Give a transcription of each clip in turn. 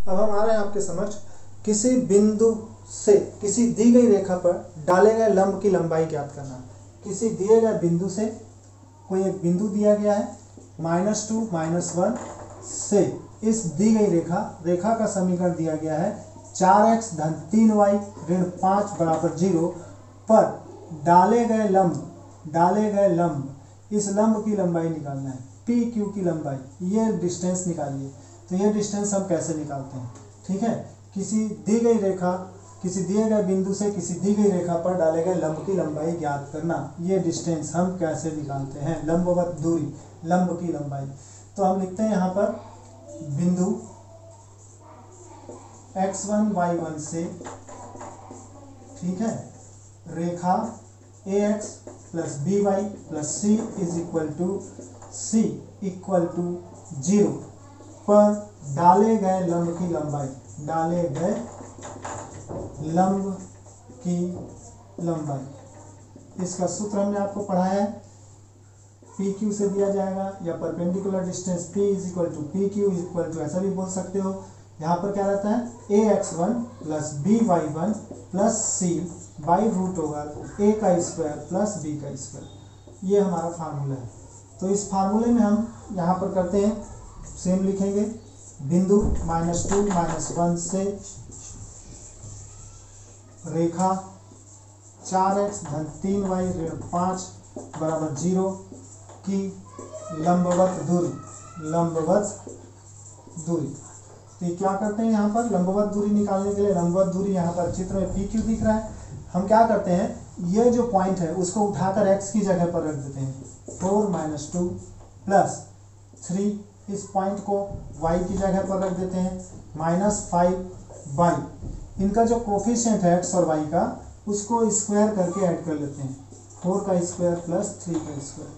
अब हम आ रहे हैं आपके समक्ष किसी बिंदु से किसी दी गई रेखा पर डाले गए लंब की लंबाई ज्ञात करना। किसी दिए गए बिंदु से कोई एक बिंदु दिया गया है -2 -1 से इस दी गई रेखा का समीकरण दिया गया है 4x धन 3y ऋण 5 बराबर 0 पर डाले गए लंब इस लंब की लंबाई निकालना है, पी क्यू की लंबाई, ये डिस्टेंस निकालिए। तो ये डिस्टेंस हम कैसे निकालते हैं, ठीक है। किसी दी गई रेखा, किसी दिए गए बिंदु से किसी दी गई रेखा पर डाले गए लंब की लंबाई ज्ञात करना, ये डिस्टेंस हम कैसे निकालते हैं, लंबवत दूरी, लंब की लंबाई। तो हम लिखते हैं यहाँ पर बिंदु x1 y1 से, ठीक है, रेखा ax plus by plus c is equal to 0 पर डाले गए लंब की लंबाई, इसका सूत्र हमने आपको पढ़ाया है, पी क्यू से दिया जाएगा या perpendicular distance p is equal to p q is equal to, ऐसा भी बोल सकते हो। यहाँ पर क्या रहता है ax1 plus by1 plus c by root over a का स्क्वायर प्लस b का स्क्वायर, ये हमारा फार्मूला है। तो इस फार्मूले में हम यहाँ पर करते हैं, सेम लिखेंगे, बिंदु -2 -1 से रेखा 4x धन 3y ऋण 5 बराबर 0 की लंबवत दूरी। तो क्या करते हैं, यहाँ पर लंबवत दूरी निकालने के लिए, लंबवत दूरी यहाँ पर चित्र में पी क्यू दिख रहा है, हम क्या करते हैं, ये जो पॉइंट है उसको उठाकर x की जगह पर रख देते हैं, 4 - 2 प्लस 3, इस पॉइंट को y की जगह पर रख देते हैं, -5 इनका जो कोफिशिएंट है x और y का, उसको स्क्वायर करके ऐड कर लेते हैं, 4 का स्क्वायर प्लस 3 का स्क्वायर।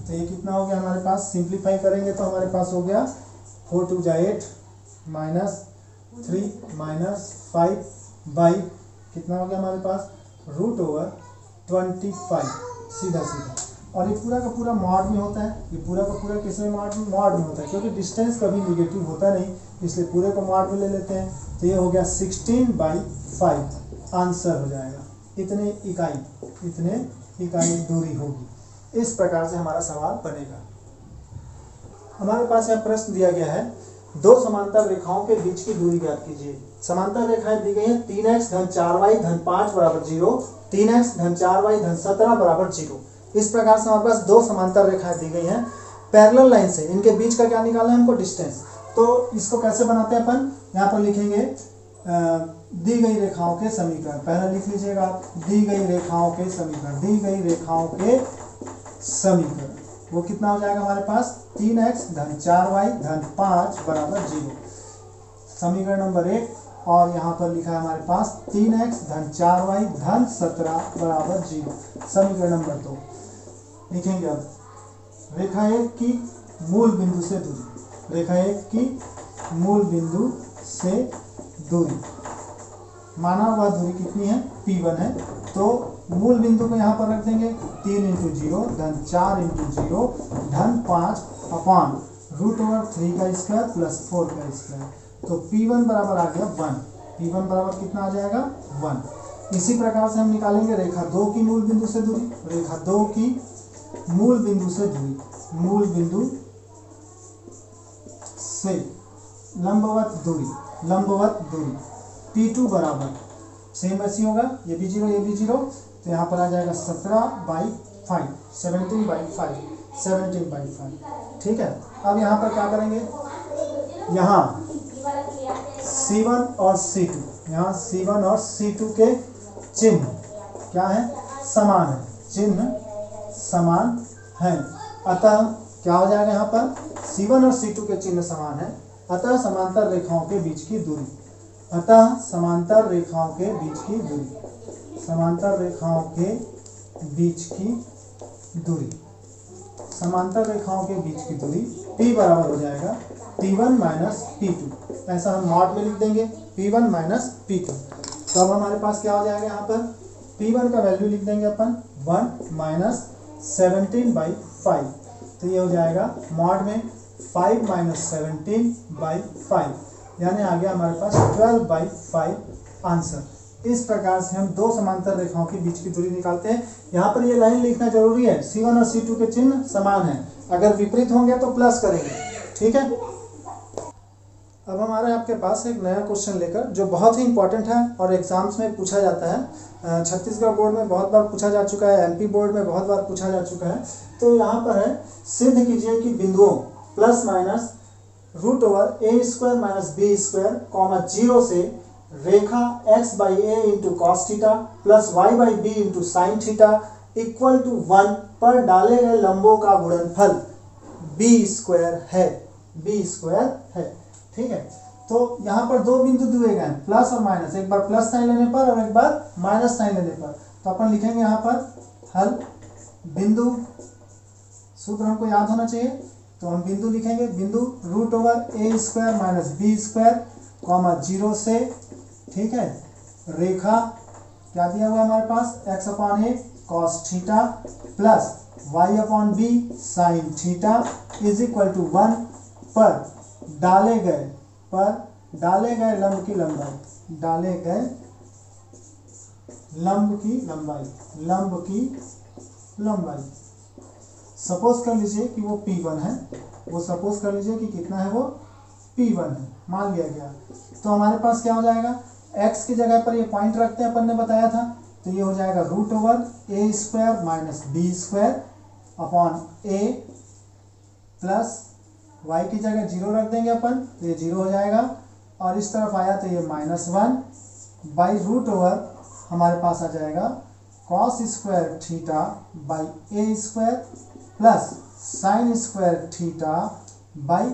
तो ये कितना हो गया हमारे पास, सिंप्लीफाई करेंगे तो हमारे पास हो गया 4 × 2 = 8 -3 -5 कितना हो गया हमारे पास, √25 सीधा। और ये पूरा का पूरा मॉड में होता है, ये पूरा का पूरा किस में मॉड में होता है, क्योंकि डिस्टेंस कभी निगेटिव होता नहीं, इसलिए पूरे को मॉड में ले लेते हैं। तो ये हो गया 16/5 आंसर हो जाएगा, इतने इकाई दूरी होगी। इस प्रकार से हमारा सवाल बनेगा। हमारे पास यहाँ प्रश्न दिया गया है, दो समांतर रेखाओं के बीच की दूरी ज्ञात कीजिए। समांतर रेखाएं दी गई हैं 3x धन 4y धन 5 बराबर 0, 3x धन 4y धन 17 बराबर 0। इस प्रकार से हमारे पास दो समांतर रेखाएं दी गई हैं पैरेलल लाइन से, इनके बीच का क्या निकालना है हमको, डिस्टेंस। तो इसको कैसे बनाते हैं अपन, यहाँ पर लिखेंगे दी गई रेखाओं के समीकरण, पहले लिख लीजिएगा दी गई रेखाओं के समीकरण, वो कितना हो जाएगा हमारे पास, 3x धन 4y धन 5 बराबर 0, समीकरण नंबर 1। और यहाँ पर लिखा है हमारे पास 3x धन 4y धन 17 बराबर 0, समीकरण नंबर 2 लिखेंगे। अब रेखा 1 की मूल बिंदु से दूरी, रेखा 1 की मूल बिंदु से दूरी, माना हुआ दूरी कितनी है, P1 है। तो मूल बिंदु को यहाँ पर रख देंगे 3 × 0 धन 4 × 0 धन 5 अपान √3 का स्क्वायर प्लस 4 का स्क्वायर। तो P1 बराबर आ गया 1, P1 बराबर कितना आ जाएगा, 1। इसी प्रकार से हम निकालेंगे रेखा 2 की मूल बिंदु से दूरी, रेखा 2 की मूल बिंदु से दूरी, मूल बिंदु से लंबवत दूरी P2 बराबर सेम ऐसी होगा, ये भी 0 ये भी 0, तो यहाँ पर आ जाएगा 17/5, 17/5, ठीक है। अब यहाँ पर क्या करेंगे, यहाँ C1 और C2, यहाँ C1 और C2 के चिन्ह क्या है, समान है, चिन्ह समान है। अतः क्या हो जाएगा, यहाँ पर C1 और C2 के चिन्ह समान है, अतः समांतर रेखाओं के बीच की दूरी, समांतर रेखाओं के बीच की दूरी P बराबर हो जाएगा P1 - P2, ऐसा हम मॉड में लिख देंगे, P1 - P2। तो अब हमारे पास क्या हो जाएगा, यहाँ पर P1 का वैल्यू लिख देंगे अपन 1 - 17/5, तो ये हो जाएगा मॉड में 5 - 17/5, यानी आ गया हमारे पास 12/5 आंसर। इस प्रकार से हम दो समांतर रेखाओं के बीच की दूरी निकालते हैं। यहाँ पर ये लाइन लिखना जरूरी है, C1 और C2 के चिन्ह समान है, अगर विपरीत होंगे तो प्लस करेंगे, ठीक है। अब हमारे आपके पास एक नया क्वेश्चन लेकर, जो बहुत ही इंपॉर्टेंट है और एग्जाम्स में पूछा जाता है, छत्तीसगढ़ बोर्ड में बहुत बार पूछा जा चुका है, MP बोर्ड में बहुत बार पूछा जा चुका है। तो यहाँ पर है, सिद्ध कीजिए कि बिंदुओं प्लस माइनस √a² - b², 0 से रेखा x/a × cos theta plus y/b × sin theta equal to 1 पर डाले गए लंबों का गुणनफल b² है, ठीक है। तो यहाँ पर दो बिंदु दिए गए हैं, प्लस और माइनस, एक बार प्लस साइन लेने पर और एक बार माइनस साइन लेने पर। तो अपन लिखेंगे यहाँ पर हल बिंदु, सूत्र हमको याद होना चाहिए, तो हम बिंदु लिखेंगे, बिंदु √a² - b², 0 से, ठीक है, रेखा क्या दिया हुआ है हमारे पास, x/a cos theta plus y/b sin theta is equal to 1 पर डाले गए लंब की लंबाई, सपोज कर लीजिए कि वो P1 है, वो सपोज कर लीजिए कि कितना है, वो P1 है, मान लिया गया। तो हमारे पास क्या हो जाएगा, x की जगह पर ये पॉइंट रखते हैं, अपन ने बताया था, तो ये हो जाएगा √a² - b² upon a plus y की जगह 0 रख देंगे अपन, तो ये 0 हो जाएगा, और इस तरफ आया तो ये -1 बाई √, हमारे पास आ जाएगा cos² theta by a² plus sin² theta by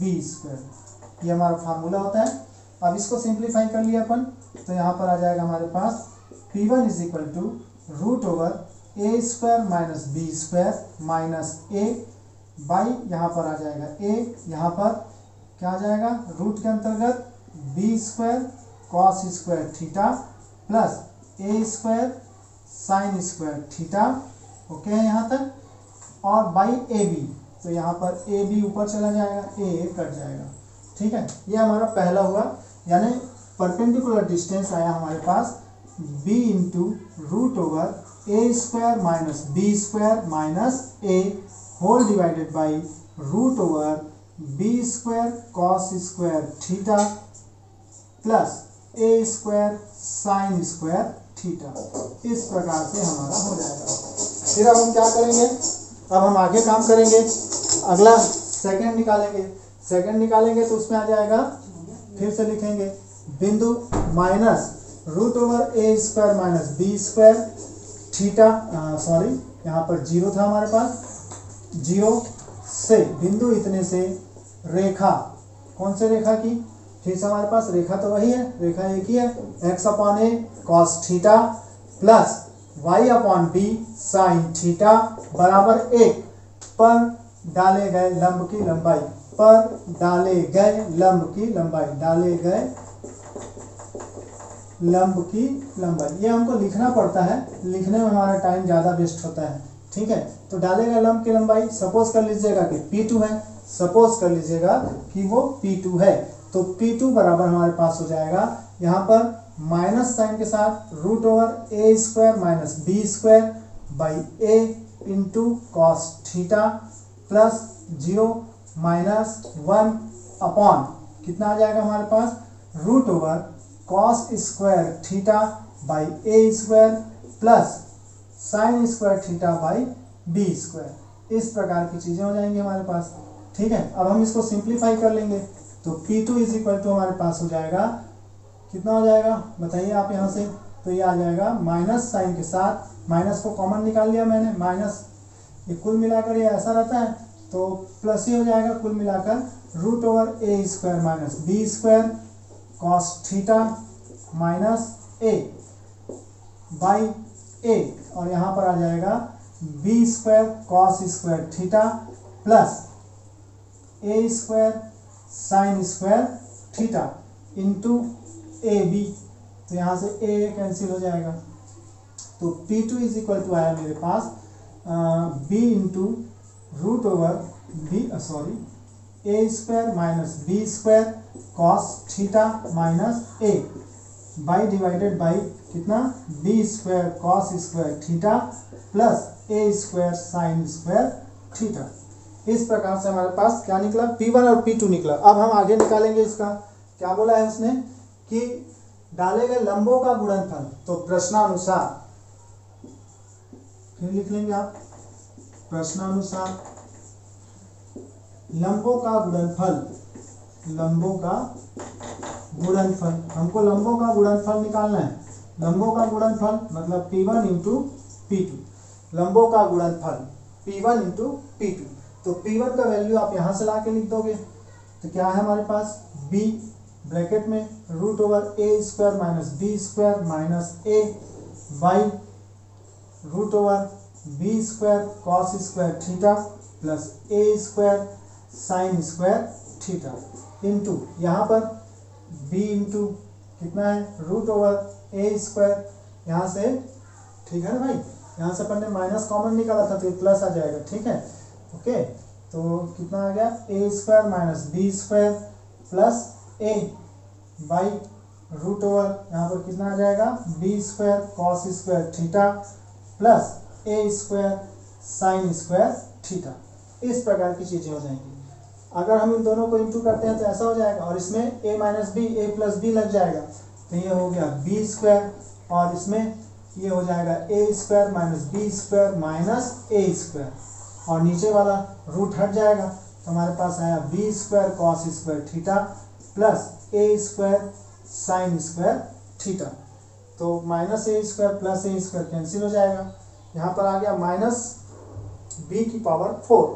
b²। ये हमारा फार्मूला होता है। अब इसको सिंप्लीफाई कर लिया अपन, तो यहाँ पर आ जाएगा हमारे पास P1 is equal to √a² - b² minus a by, यहाँ पर आ जाएगा a, यहाँ पर क्या आ जाएगा, रूट के अंतर्गत b² cos² theta plus a² sin² theta, okay है यहाँ तक, और बाई ab, तो यहाँ पर ab ऊपर चला जाएगा, a कट जाएगा, ठीक है। ये हमारा पहला हुआ, यानी परपेंडिकुलर डिस्टेंस आया हमारे पास b × √a² - b² minus a whole divided by √b² cos² theta plus a² sin² theta. इस प्रकार से हमारा हो जाएगा। फिर अब हम क्या करेंगे, अब हम आगे काम करेंगे, अगला सेकंड निकालेंगे, तो उसमें आ जाएगा, फिर से लिखेंगे बिंदु minus √a² - b² theta, sorry यहाँ पर 0 था हमारे पास, 0 से बिंदु इतने से रेखा, कौन से रेखा की, फिर से हमारे पास रेखा तो वही है, रेखा एक ही है, x/a cos theta plus y/b sin theta बराबर 1 पर डाले गए लंब की लंबाई, ये हमको लिखना पड़ता है, लिखने में हमारा टाइम ज़्यादा वेस्ट होता है, ठीक है। तो डाले गए लंब की लंबाई, सपोज कर लीजिएगा कि P2 है, सपोज कर लीजिएगा कि वो P2 है, तो P2 बराबर हमारे पास हो जाएगा, यहाँ पर माइनस साइन के साथ √a² - b² by a into cos theta plus 0 - 1 upon, कितना आ जाएगा हमारे पास, √cos² theta by a² plus sin² theta by b²। इस प्रकार की चीज़ें हो जाएंगी हमारे पास, ठीक है। अब हम इसको सिंप्लीफाई कर लेंगे, तो P2 इज इक्वल टू हमारे पास हो जाएगा, कितना हो जाएगा बताइए आप यहाँ से, तो ये आ जाएगा माइनस साइन के साथ, माइनस को कॉमन निकाल लिया मैंने, माइनस, ये कुल मिलाकर ये ऐसा रहता है, तो प्लस ही हो जाएगा कुल मिलाकर, √a² - b² cos theta minus a by a, और यहाँ पर आ जाएगा b² cos² theta plus a² sin² theta into ab, तो यहाँ से a कैंसिल हो जाएगा, तो P2 इज इक्वल टू आया मेरे पास b into √a² - b² cos theta minus A by divided by कितना b square cos square theta plus ए स्क्वायर साइन स्क्वायर थीटा। इस प्रकार से हमारे पास क्या निकला, P1 और P2 निकला। अब हम आगे निकालेंगे इसका, क्या बोला है उसने कि डाले गए लंबों का गुणनफल, तो प्रश्नानुसार फिर लिख लेंगे आप, प्रश्नानुसार लंबों का गुणनफल, लंबों का गुणनफल, हमको लंबों का गुणनफल निकालना है। लंबों का गुणनफल मतलब P1 इंटू P2, लंबों का गुणनफल P1 इंटू P2। तो P1 का वैल्यू आप यहां से ला के लिख दोगे, तो क्या है हमारे पास B ब्रैकेट में root over A square minus B square minus A by root over B square cos square theta plus A square sine square theta into यहाँ पर b इंटू कितना है रूट ओवर ए स्क्वायर, यहाँ से ठीक है ना भाई, यहाँ से अपन ने माइनस कॉमन निकाला था तो ये प्लस आ जाएगा, ठीक है ओके। तो कितना आ गया A square minus B square plus A by root over यहाँ पर कितना आ जाएगा B square cos square theta plus ए स्क्वायर साइन स्क्वायर थीटा। इस प्रकार की चीज़ें हो जाएंगी। अगर हम इन दोनों को इंटू करते हैं तो ऐसा हो जाएगा, और इसमें a minus B A plus B लग जाएगा, तो ये हो गया बी स्क्वायर, और इसमें ये हो जाएगा A square minus B square minus A square, और नीचे वाला रूट हट जाएगा तो हमारे पास आया B square cos square theta plus ए स्क्वायर साइन स्क्वायर थीटा। तो minus A square plus A square cancel हो जाएगा, यहाँ पर आ गया माइनस बी की पावर 4,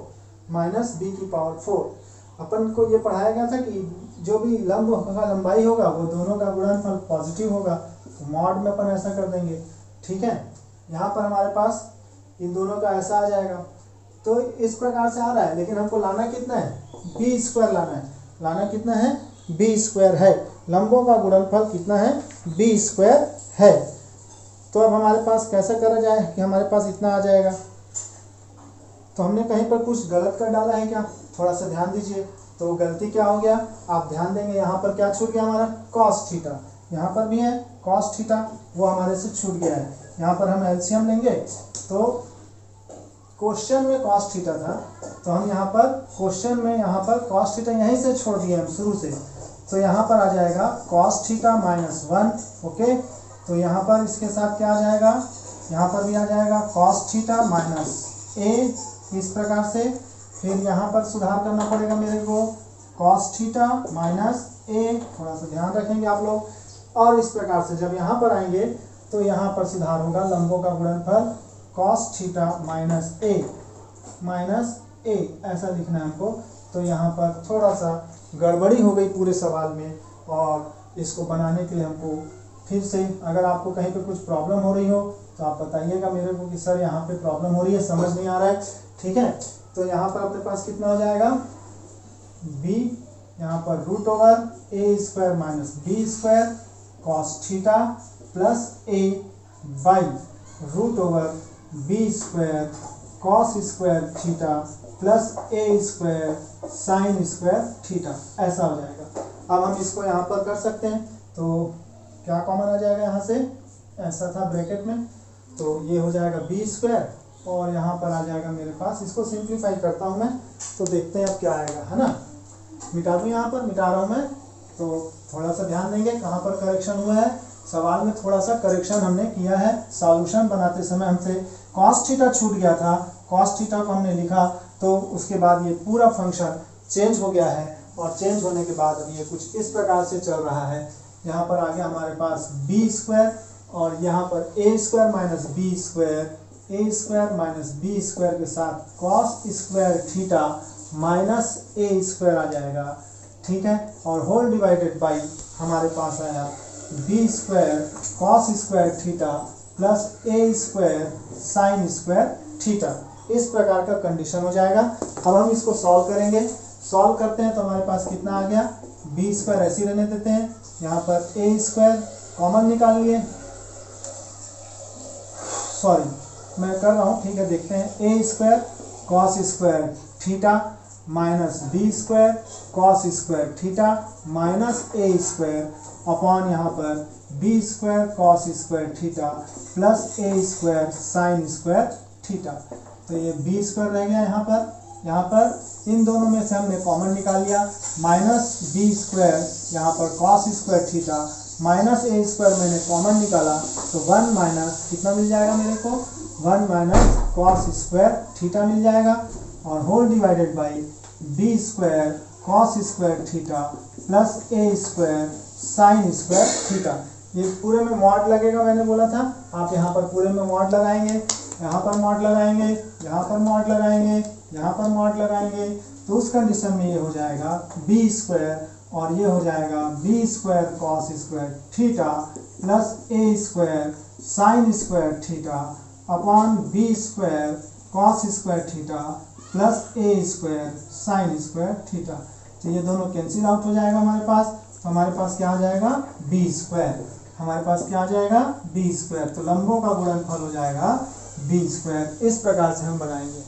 माइनस बी की पावर 4। अपन को ये पढ़ाया गया था कि जो भी लंब का लंबाई होगा वो दोनों का गुणनफल पॉजिटिव होगा, तो मॉड में अपन ऐसा कर देंगे, ठीक है। यहाँ पर हमारे पास इन दोनों का ऐसा आ जाएगा, तो इस प्रकार से आ रहा है, लेकिन हमको लाना कितना है बी स्क्वायर लाना है, लाना कितना है बी स्क्वायर है, लंबों का गुणनफल कितना है बी स्क्वायर है। तो अब हमारे पास कैसे करा जाए कि हमारे पास इतना आ जाएगा, तो हमने कहीं पर कुछ गलत कर डाला है क्या, थोड़ा सा ध्यान दीजिए। तो गलती क्या हो गया आप ध्यान देंगे, यहाँ पर क्या छूट गया हमारा कॉस थीटा, यहाँ पर भी है कॉस थीटा, वो हमारे से छूट गया है। यहाँ पर हम एलसीएम लेंगे, तो क्वेश्चन में कॉस थीटा था, तो हम यहाँ पर क्वेश्चन में यहाँ पर कॉस थीटा यहीं से छोड़ दिए हम शुरू से, तो यहाँ पर आ जाएगा कॉस थीटा माइनस 1, ओके। तो यहाँ पर इसके साथ क्या आ जाएगा, यहाँ पर भी आ जाएगा कॉस थीटा माइनस ए, इस प्रकार से। फिर यहाँ पर सुधार करना पड़ेगा मेरे को, कॉस थीटा माइनस ए, थोड़ा सा ध्यान रखेंगे आप लोग। और इस प्रकार से जब यहाँ पर आएंगे तो यहाँ पर सुधार होगा, लंबों का गुणनफल कॉस थीटा माइनस ए ऐसा लिखना है हमको। तो यहाँ पर थोड़ा सा गड़बड़ी हो गई पूरे सवाल में, और इसको बनाने के लिए हमको फिर से, अगर आपको कहीं पे कुछ प्रॉब्लम हो रही हो तो आप बताइएगा मेरे को कि सर यहाँ पे प्रॉब्लम हो रही है, समझ नहीं आ रहा है, ठीक है। तो यहाँ पर अपने पास कितना हो जाएगा b, यहाँ पर root over A square minus B square cos theta plus A by root over B square cos square theta plus A square sine square theta, ऐसा हो जाएगा। अब हम इसको यहाँ पर कर सकते हैं, तो क्या कॉमन आ जाएगा यहाँ से, ऐसा था ब्रैकेट में, तो ये हो जाएगा बी स्क्वायर, और यहाँ पर आ जाएगा मेरे पास, इसको सिंप्लीफाई करता हूँ मैं, तो देखते हैं अब क्या आएगा, है ना। मिटा दूँ, यहाँ पर मिटा रहा हूँ मैं, तो थोड़ा सा ध्यान देंगे कहाँ पर करेक्शन हुआ है। सवाल में थोड़ा सा करेक्शन हमने किया है, सॉल्यूशन बनाते समय हमसे कॉस थीटा छूट गया था, कॉस थीटा को हमने लिखा, तो उसके बाद ये पूरा फंक्शन चेंज हो गया है, और चेंज होने के बाद अब ये कुछ इस प्रकार से चल रहा है। यहाँ पर आ गया हमारे पास बी स्क्वायर, और यहाँ पर ए स्क्वायर माइनस बी स्क्वायर, ए स्क्वायर माइनस बी स्क्वायर के साथ cos square theta minus A square आ जाएगा, ठीक है। और होल डिवाइडेड बाई हमारे पास आया B square cos square theta plus ए स्क्वायर साइन स्क्वायर थीटा। इस प्रकार का कंडीशन हो जाएगा। अब हम इसको सॉल्व करेंगे, सॉल्व करते हैं तो हमारे पास कितना आ गया, बी स्क्वायर ऐसे रहने देते हैं, यहाँ पर ए स्क्वायर कॉमन निकाल लिए, सॉरी मैं कर रहा हूँ, ठीक है, देखते हैं, A square cos square theta minus B square cos square theta minus A square upon यहाँ पर B square cos square theta plus ए स्क्वायर साइन स्क्वायर थीटा। तो ये बी स्क्वायर रह गया यहाँ पर इन दोनों में से हमने कॉमन निकाल लिया, माइनस बी स्क्वायर यहाँ पर cos square theta minus A square मैंने कॉमन निकाला, तो 1 माइनस कितना मिल जाएगा मेरे को, 1 माइनस कॉस स्क्वायर थीटा मिल जाएगा और whole divided by B square cos square theta plus A square sine square theta. ये पूरे में मॉड लगेगा, मैंने बोला था आप यहाँ पर पूरे में मॉड लगाएंगे, यहाँ पर मॉड लगाएंगे, यहाँ पर मॉड लगाएंगे, यहाँ पर मॉड लगाएंगे, तो उस कंडीशन में ये हो जाएगा बी स्क्वायर और ये हो जाएगा B square cos square theta plus ए square sine square theta upon B square cos square theta plus ए स्क्वायर साइन स्क्वायर थीटा। तो ये दोनों कैंसिल आउट हो जाएगा हमारे पास, तो हमारे पास क्या आ जाएगा बी स्क्वायर, हमारे पास क्या आ जाएगा बी स्क्वायर। तो लंबों का गुणनफल हो जाएगा बी स्क्वायर। इस प्रकार से हम बनाएंगे।